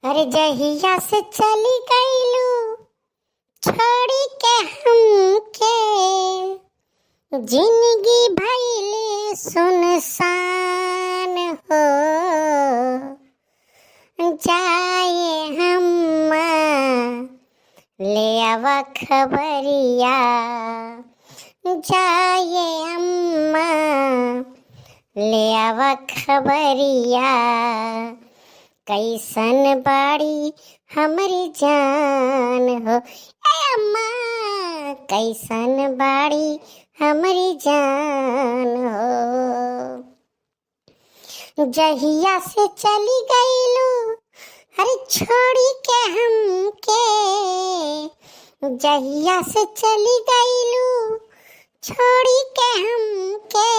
अरे जहिया से चली गईलू छोड़ी के हमके, जिंदगी भइले सुनसान हो जाए। हम्मा ले आवा खबरिया, जाए अम्मा ले आवा खबरिया। कैसन बाड़ी हमारी जान हो, ए अम्मा कैसन बाड़ी हमारी जान हो। जहिया से चली गईलू अरे छोड़ी के हमके, जहिया से चली गईलू छोड़ी के हमके,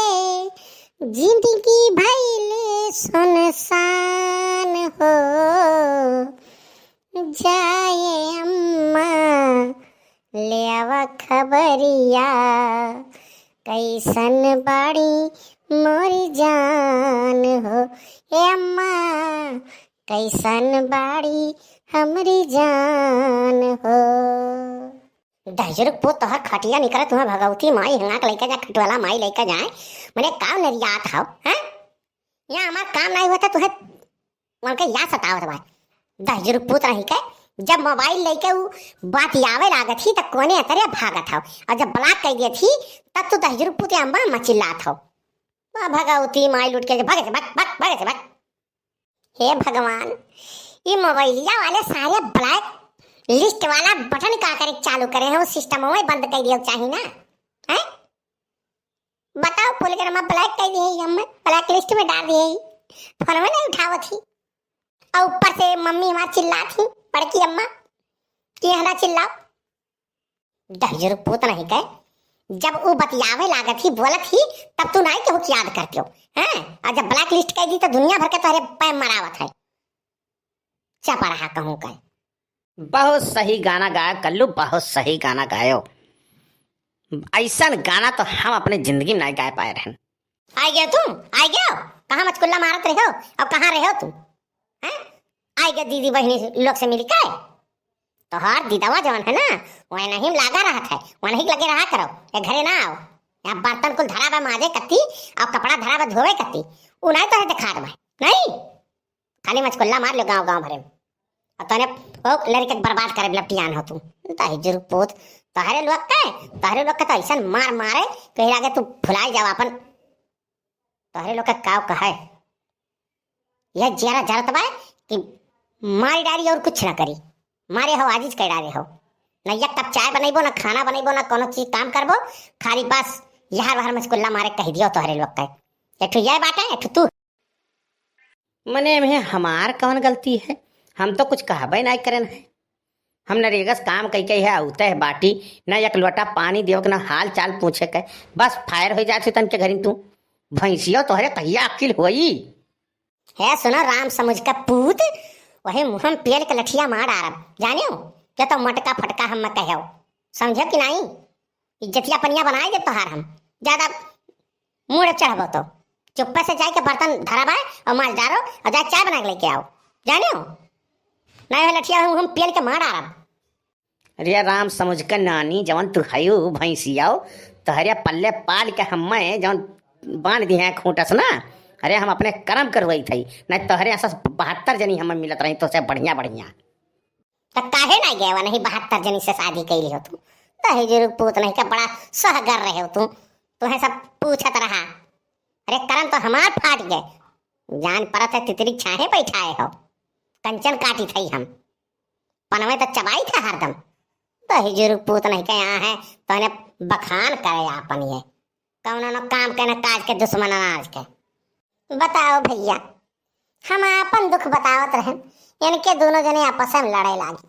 जिंदगी भइले सुनसान हो जाए। अम्मा ले आवा खबरिया, कैसन बाड़ी मोरी जान हो। ए अम्मा कैसन बाड़ी हमरी जान हो। दहजरुक पो तोहर खटिया निकल तुम्हें भगवती माई हंगाक लेके जा, खटवाला माई लेके जाए मने काम नरियात हो हैं। यहाँ हमार काम नहीं होता तुहे मन के या सतावत बा। दहजरुक पुत रही के जब मोबाइल लेके उ बात आवे लागत ही त कोने अतरे भागत हो, और जब ब्लॉक कर दिए थी तब तो दहजरुक पुत अम्बा मचिल्लात हो। भगवती माई लुट के भागे से भागे से भाग। हे भगवान, ये मोबाइलिया वाले सारे ब्लैक लिस्ट वाला बटन का करे चालू करे हैं, वो सिस्टम में बंद कर दिया चाहिए ना हैं। बताओ फुल के नमा ब्लैक कर दिए हम ब्लैक लिस्ट में डाल दिए, फोन में नहीं उठावत थी। और ऊपर से मम्मी हमारी चिल्ला थी बड़की अम्मा कि हला चिल्लाओ। दहजर पूत नहीं कहे जब वो बतियावे लागत ही बोलत ही तब तू नहीं के याद करते हो हैं। और जब ब्लैक लिस्ट कर दी तो दुनिया भर के तुम्हारे पैर मरावत है। चपा रहा कहूँ कह। बहुत सही गाना गाया कल्लू, बहुत सही गाना गायो। ऐसा गाना तो हम अपने जिंदगी में नहीं गा पाए रहन। आ गया तुम, आ गया कहाँ मचकुल्ला मारत रहे हो और कहाँ रहे हो तुम हैं। आ गया दीदी बहनी लोग से मिल के। तो हर दीदावा जवन है ना वह नहीं लागा रहा था, वह नहीं लगे रहा करो। ये घरे ना आओ, यहाँ बर्तन कुल धरा बा माजे कत्ती और कपड़ा धरा बा धोवे कत्ती, उ नहीं तो है दिखा दे नहीं। खाली मचकुल्ला मार लो गाँव गाँव भरे में और तने ओ लड़के बर्बाद करे लपटियान हो तुम। दहजर पोत तहरे लोग के तो ऐसा मार मारे कहीं आगे तू भुलाई जाओ अपन। तहरे लोग का काव कहे यह जरा जरत बा कि मारी डारी और कुछ ना करी, मारे हो आजिज कह डाले हो। न एक कप चाय बनेबो, न खाना बनेबो, न कोनो चीज काम करबो, खाली बस यहार वहार मचकुल्ला मारे कह दियो तोहरे लोग का। एक यह बात है एक तू मने में हमार कौन गलती है, हम तो कुछ कहबे नहीं करन है। हम नरेगस काम कई कई है उते है बाटी न एक लोटा पानी दियो न हाल चाल पूछे के बस फायर हो जाए तन के घरी तू भैंसियो तोहरे कहिया अकिल होई है। सुनो राम समझ का पूत वही मुहम पेल के लठिया मार आरब जानियो क्या तो मटका फटका हम कहो समझो कि नहीं। इज्जतिया पनिया बनाए दे तोहार हम ज्यादा मुँह चढ़बो तो चुप्पे से जाके बर्तन धरा बाय और माल डालो और जाए चाय बना के लेके आओ जानियो। नहीं लठिया हम पेल के मार आरब। अरे राम समझ के नानी जवन तू हयू भैंसियाओ तहरे पल्ले पाल के हमें जवन बांध दी हैं खूंटस ना। अरे हम अपने कर्म करवाई थी नहीं तहरे ऐसा 72 जनी हमें मिलत रही तो से बढ़िया बढ़िया। तो काहे नहीं गए वह नहीं 72 जनी से शादी कैली हो तुम। दहेजर पूत नहीं का बड़ा सहगर रहे हो तुम, तुम्हें सब पूछत रहा। अरे कर्म तो हमार फाट गए, जान परत है तितरी छाहे बैठाए हो, कंचन काटी थी हम पनवे तो चबाई था हरदम। दहेजर पूत नहीं का यहाँ है तो इन्हें बखान करे अपन ये कौन न काम के न काज के दुश्मन अनाज के। बताओ भैया हम अपन दुख बतावत रहे, इनके दोनों जने आपस में लड़े लागी।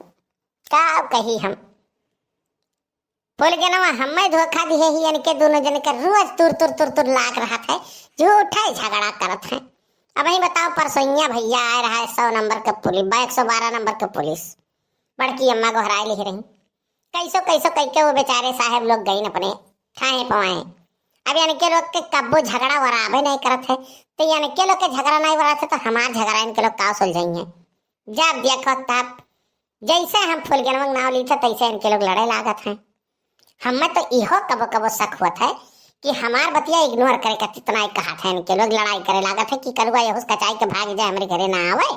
का कही हम बोल के ना हमें धोखा दिए ही इनके दोनों जने के रोज तुर तुर तुर तुर लाग रहा था, झूठा झगड़ा करत है। अब ही बताओ परसोइया भैया आ रहा है 100 नंबर का पुलिस 112 नंबर का पुलिस बड़की अम्मा को हराए लिख रही। कैसो कह के वो बेचारे साहब लोग गई अपने खाए पवाए। अब यानी के लोग के कब्बो झगड़ा वराबे नहीं करत है, तो यानी के लोग के झगड़ा नहीं वराते तो हमार झगड़ा इनके लोग का सुलझाई है। जब देखो तब जैसे हम फुलगनवा नाव ली थे तैसे इनके लोग लड़े लागत हैं। हमें तो इहो कबो कबो शक हुआ है कि हमार बतिया इग्नोर करे का इतना ही कहा था इनके लोग लड़ाई करे लागत है कि कलुआ यहुस कचाई के भाग जाए हमारे घरे ना आवे।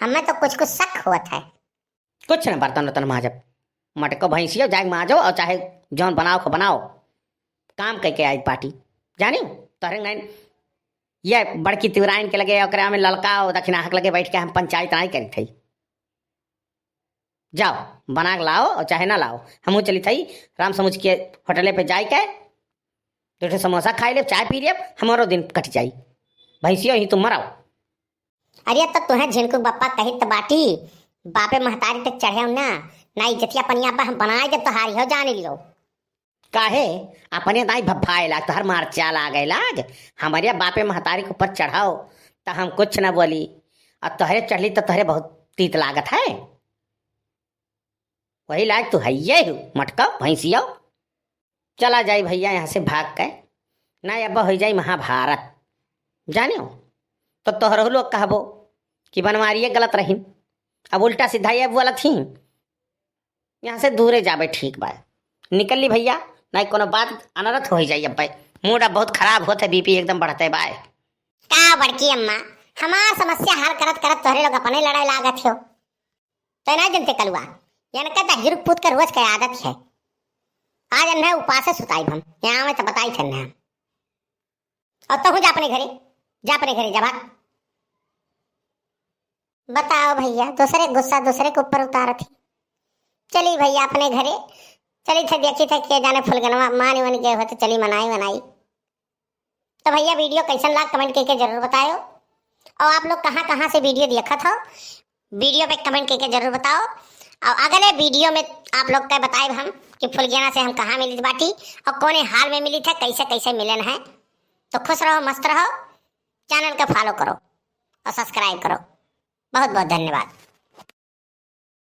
हमें तो कुछ कुछ शक हुआ है। कुछ न बर्तन वर्तन माजब मटको भैंसियो जाग माजो और चाहे जौन बनाओ को बनाओ काम करके आई पार्टी जानी तोहरे नहीं ये बड़की तिवराइन के लगे ओकरा में ललका और दक्षिणाहक लगे बैठ के हम पंचायत नहीं करी थी। जाओ बना के लाओ और चाहे ना लाओ हमू चली थी राम समुच के होटले पे जाए के दो समोसा खाई ले चाय पी ले हमारो दिन कट जाई भैंसियो ही तुम मराओ। अरे तब तुम्हें झिनकू बप्पा कही तो बाटी बापे महतारी तक चढ़े ना ना इज्जतिया पनिया पर हम बनाए जब तो हारी हो जाने लियो। काहे अपने दाई भभाए लाग तो हर मार चाल आ गए लाग हमारे बापे महतारी के ऊपर चढ़ाओ तो हम कुछ न बोली और तोहरे चढ़ली तो तोहरे बहुत तीत लागत है वही लाग तू है मटका भैंसिया चला जाई भैया यहाँ से भाग के ना अब हो जाई महाभारत जानियो तो तोहर लोग कहबो कि बनवारिये गलत रही अब उल्टा सीधा ये बोलत थी यहाँ से दूरे जाबे ठीक बा निकल ली भैया नहीं कोनो बात अनरथ हो जाई। अब भाई मूड अब बहुत खराब होता है बीपी एकदम बढ़ते बाय का बड़की अम्मा हमार समस्या हल करत करत तोहरे लोग अपने लड़ाई लागत हो तो ना जनते कलुआ यानी कहता हिरुक पूत कर रोज का आदत है। आज अन्ना उपास सुताई हम यहाँ में तो बताई थे ना और तो जा अपने घरे जा भाग। बताओ भैया दूसरे गुस्सा दूसरे के ऊपर उतारा थी। चली भैया अपने घरे चली थे देखी थे के जाने फुलगनवा मानी वानी के होते चली मनाई। तो भैया वीडियो कैसन लगा कमेंट करके जरूर बताओ और आप लोग कहाँ कहाँ से वीडियो देखा था वीडियो पे कमेंट करके जरूर बताओ। और अगले वीडियो में आप लोग का बताए हम कि फुलगना से हम कहाँ मिली बाटी और कौन हाल में मिली था कैसे कैसे मिलन है। तो खुश रहो मस्त रहो चैनल को फॉलो करो और सब्सक्राइब करो। बहुत बहुत धन्यवाद।